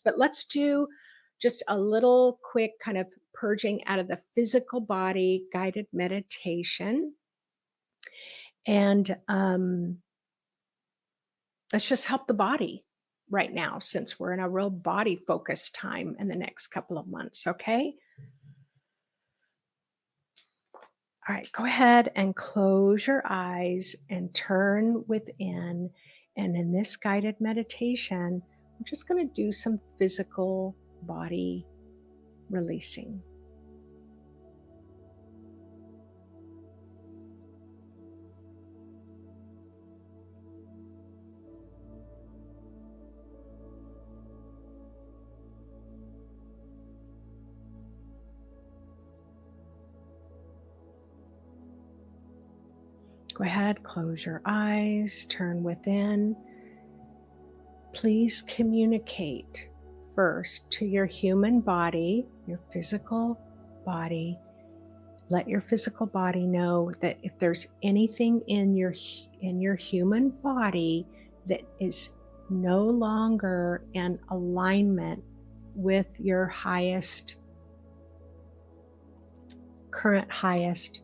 But let's do just a little quick kind of purging out of the physical body guided meditation. And let's just help the body right now since we're in a real body focused time in the next couple of months. Okay. All right. Go ahead and close your eyes and turn within. And in this guided meditation, we're just going to do some physical body releasing. Go ahead, close your eyes, turn within. Please communicate first to your human body, your physical body. Let your physical body know that if there's anything in your human body that is no longer in alignment with your current highest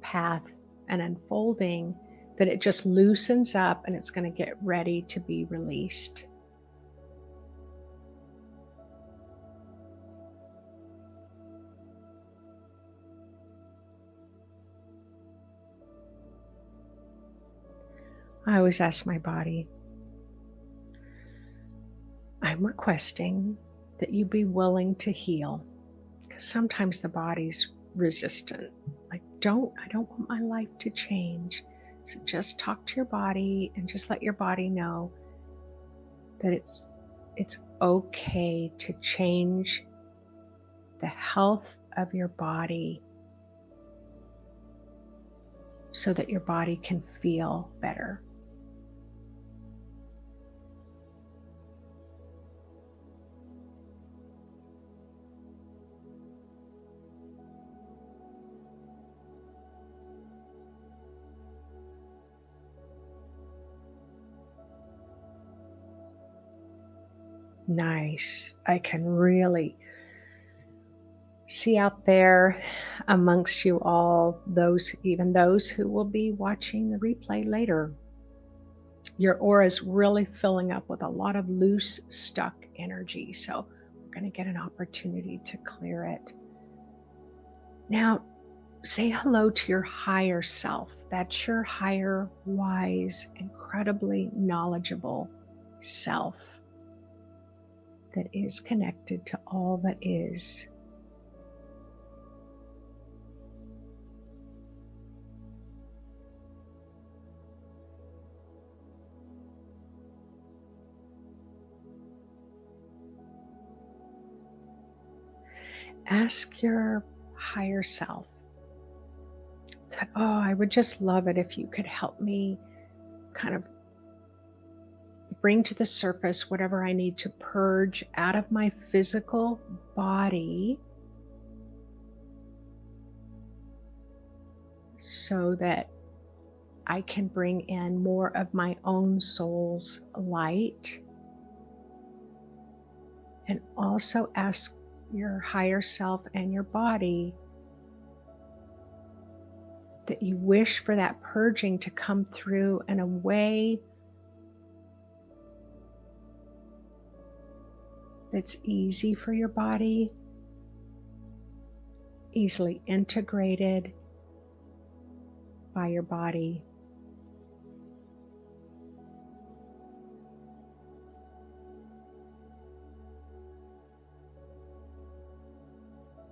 path and unfolding, that it just loosens up and it's going to get ready to be released. I always ask my body, I'm requesting that you be willing to heal, because sometimes the body's resistant. Like, I don't want my life to change. So just talk to your body and just let your body know that it's okay to change the health of your body so that your body can feel better. Nice. I can really see out there amongst you all, even those who will be watching the replay later. Your aura is really filling up with a lot of loose, stuck energy. So we're going to get an opportunity to clear it. Now, say hello to your higher self. That's your higher, wise, incredibly knowledgeable self that is connected to all that is. Ask your higher self, said, oh, I would just love it if you could help me kind of bring to the surface whatever I need to purge out of my physical body so that I can bring in more of my own soul's light. And also ask your higher self and your body that you wish for that purging to come through in a way that's easy for your body, easily integrated by your body.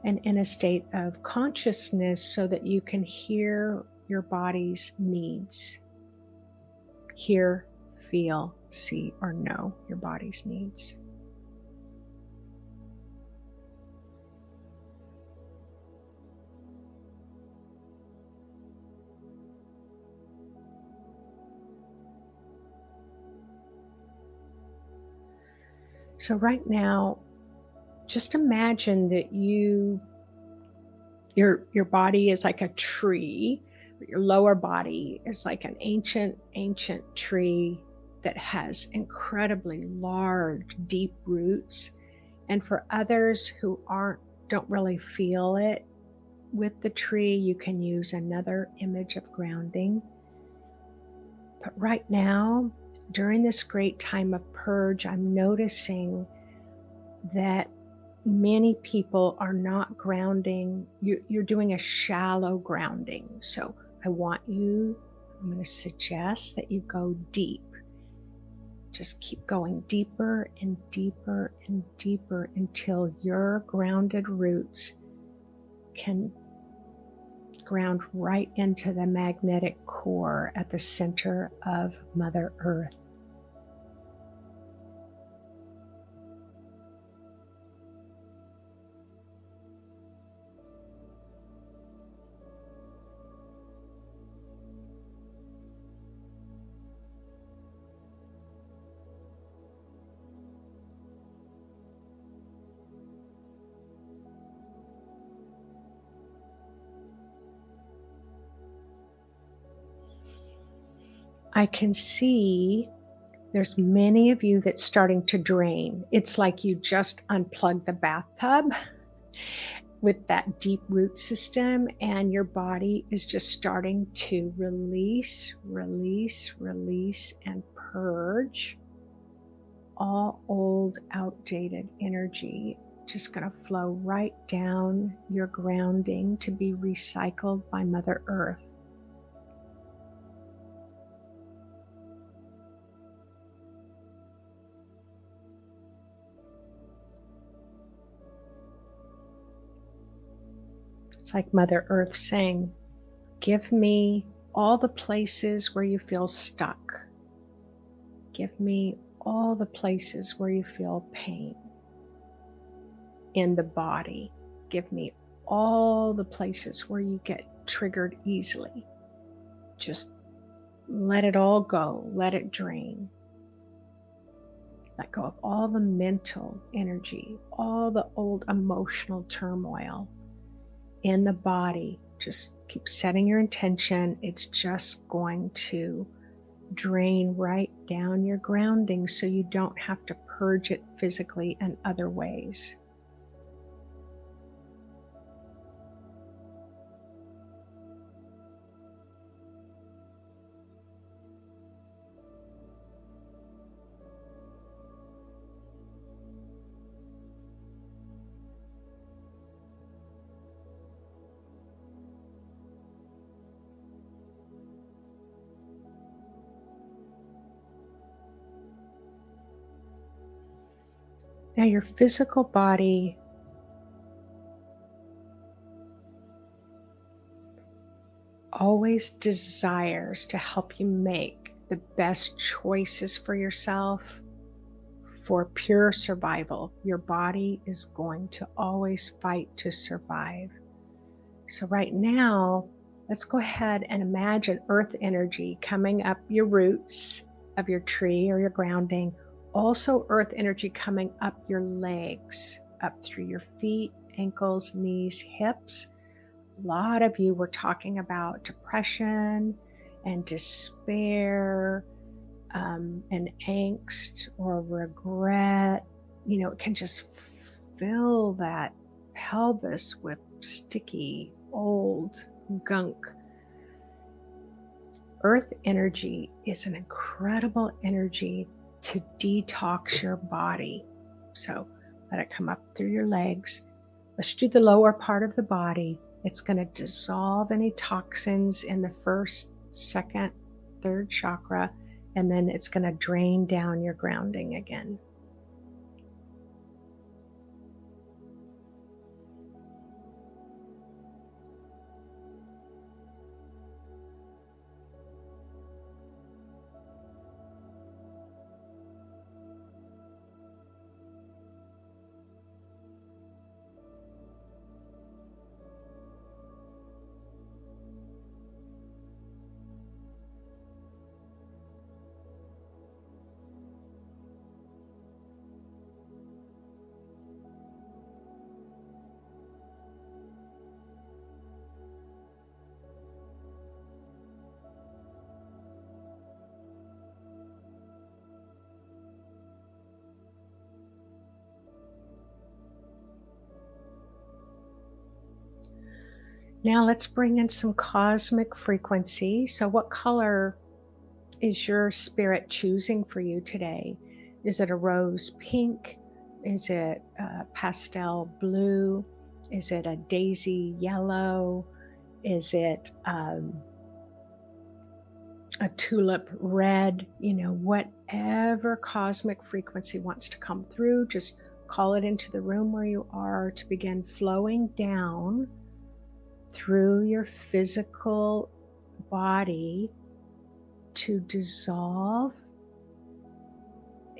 And in a state of consciousness so that you can hear your body's needs. Hear, feel, see, or know your body's needs. So right now, just imagine that your body is like a tree. Your lower body is like an ancient tree that has incredibly large, deep roots. And for others who don't really feel it with the tree, you can use another image of grounding. But right now, during this great time of purge, I'm noticing that many people are not grounding. You're doing a shallow grounding. So I'm going to suggest that you go deep. Just keep going deeper and deeper and deeper until your grounded roots can ground right into the magnetic core at the center of Mother Earth. I can see there's many of you that's starting to drain. It's like you just unplugged the bathtub with that deep root system, and your body is just starting to release, and purge all old, outdated energy. Just going to flow right down your grounding to be recycled by Mother Earth. It's like Mother Earth saying, give me all the places where you feel stuck. Give me all the places where you feel pain in the body. Give me all the places where you get triggered easily. Just let it all go. Let it drain. Let go of all the mental energy, all the old emotional turmoil in the body. Just keep setting your intention. It's just going to drain right down your grounding so you don't have to purge it physically and other ways. Now your physical body always desires to help you make the best choices for yourself for pure survival. Your body is going to always fight to survive. So right now, let's go ahead and imagine earth energy coming up your roots of your tree or your grounding. Also earth energy coming up your legs, up through your feet, ankles, knees, hips. A lot of you were talking about depression and despair and angst or regret. It can just fill that pelvis with sticky, old gunk. Earth energy is an incredible energy to detox your body. So let it come up through your legs. Let's do the lower part of the body. It's going to dissolve any toxins in the first, second, third chakra, and then it's going to drain down your grounding again. Now let's bring in some cosmic frequency. So, what color is your spirit choosing for you today? Is it a rose pink? Is it a pastel blue? Is it a daisy yellow? Is it a tulip red? Whatever cosmic frequency wants to come through, just call it into the room where you are to begin flowing down through your physical body to dissolve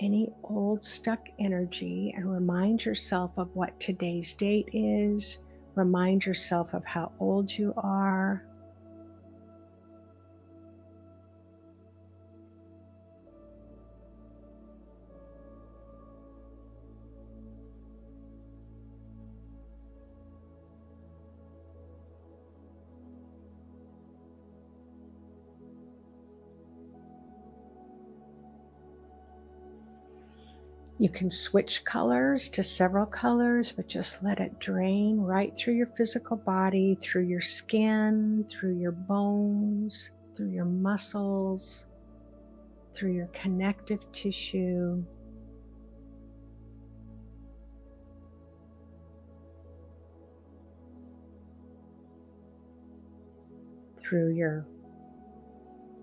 any old stuck energy and remind yourself of what today's date is. Remind yourself of how old you are. You can switch colors to several colors, but just let it drain right through your physical body, through your skin, through your bones, through your muscles, through your connective tissue. Through your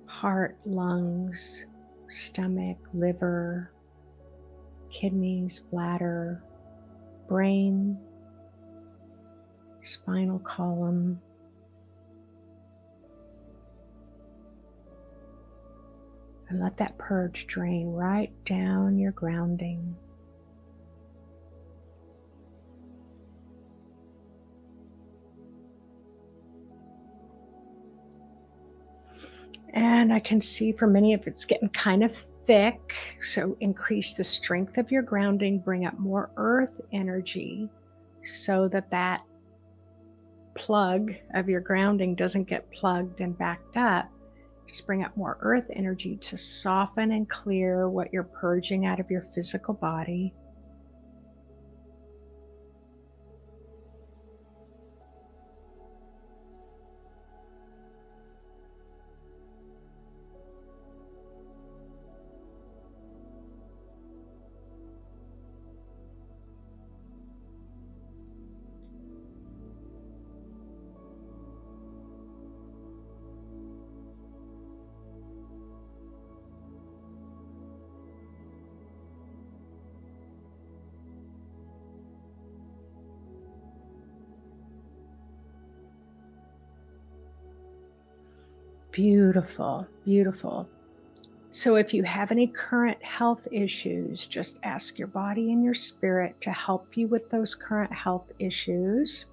heart, lungs, stomach, liver, kidneys, bladder, brain, spinal column. And let that purge drain right down your grounding. And I can see for many of it's getting kind of thick, so increase the strength of your grounding, bring up more earth energy so that plug of your grounding doesn't get plugged and backed up. Just bring up more earth energy to soften and clear what you're purging out of your physical body. Beautiful, beautiful. So if you have any current health issues, just ask your body and your spirit to help you with those current health issues,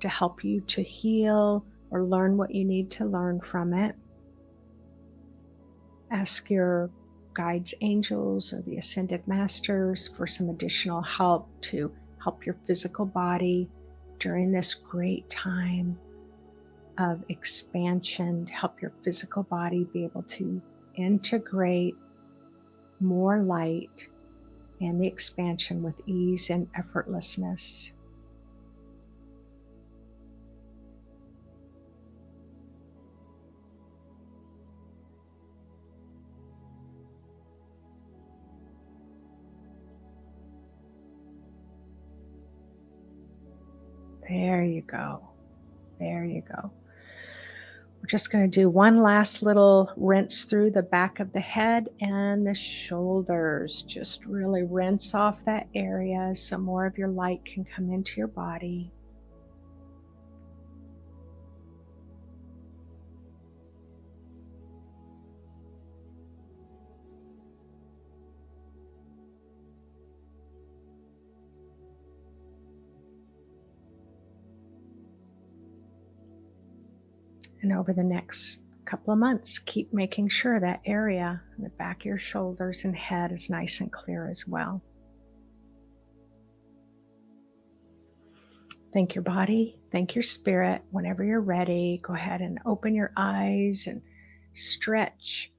to help you to heal or learn what you need to learn from it. Ask your guides, angels, or the ascended masters for some additional help to help your physical body during this great time of expansion, to help your physical body be able to integrate more light and the expansion with ease and effortlessness. There you go. There you go. We're just going to do one last little rinse through the back of the head and the shoulders. Just really rinse off that area so more of your light can come into your body. And over the next couple of months, keep making sure that area in the back of your shoulders and head is nice and clear as well. Thank your body, thank your spirit. Whenever you're ready, go ahead and open your eyes and stretch.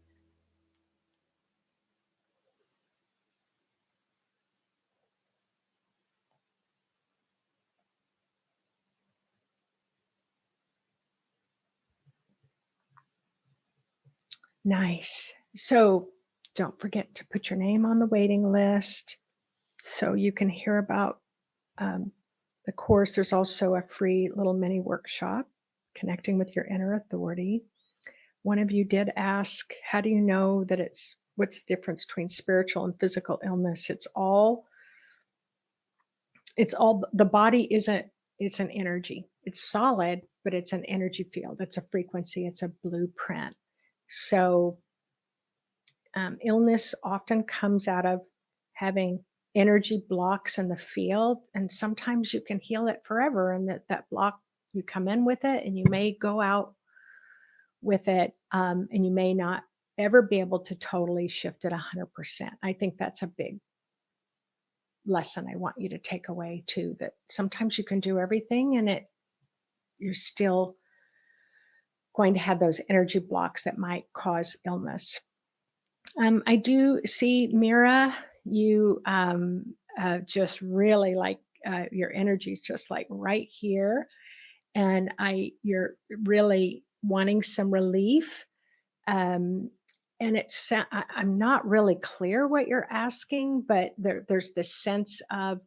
Nice. So don't forget to put your name on the waiting list so you can hear about um, the course. There's also a free little mini workshop, Connecting with Your Inner Authority. One of you did ask, how do you know that what's the difference between spiritual and physical illness? It's all the body isn't, it's an energy. It's solid, but it's an energy field. It's a frequency, it's a blueprint. So illness often comes out of having energy blocks in the field, and sometimes you can heal it forever, and that block, you come in with it and you may go out with it, and you may not ever be able to totally shift it 100%. I think that's a big lesson I want you to take away too, that sometimes you can do everything and you're still going to have those energy blocks that might cause illness. I do see, Mira, you just really like, your energy is just like right here, and you're really wanting some relief. Um, and I'm not really clear what you're asking, but there's this sense of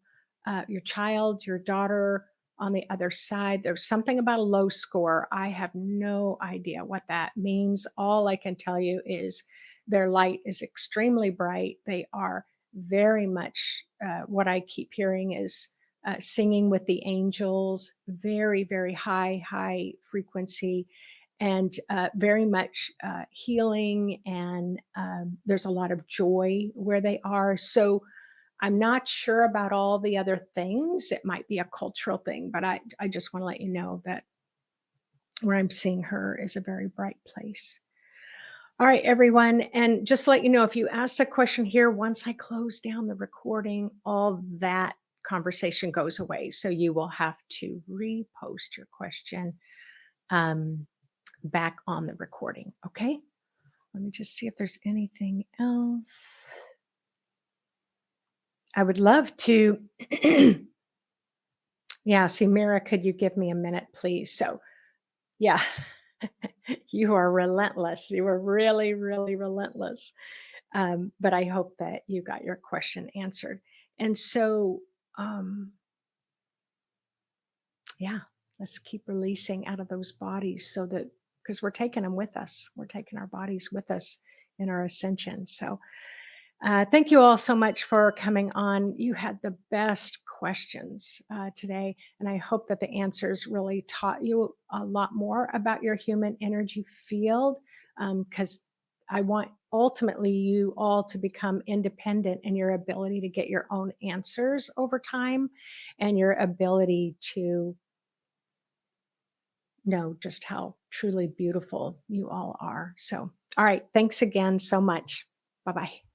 your child, your daughter on the other side. There's something about a low score. I have no idea what that means. All I can tell you is their light is extremely bright. They are very much, what I keep hearing is singing with the angels, very, very high, high frequency, and very much healing. And there's a lot of joy where they are. So I'm not sure about all the other things. It might be a cultural thing, but I just want to let you know that where I'm seeing her is a very bright place. All right, everyone. And just to let you know, if you ask a question here, once I close down the recording, all that conversation goes away. So you will have to repost your question um, back on the recording. Okay. Let me just see if there's anything else. I would love to. Yeah, see, Mira, could you give me a minute, please? So, yeah, you are relentless. You are really, really relentless. But I hope that you got your question answered. And so, um, yeah, let's keep releasing out of those bodies so that, because we're taking them with us, we're taking our bodies with us in our ascension. So, thank you all so much for coming on. You had the best questions today, and I hope that the answers really taught you a lot more about your human energy field, because I want ultimately you all to become independent in your ability to get your own answers over time, and your ability to know just how truly beautiful you all are. So, all right, thanks again so much. Bye bye.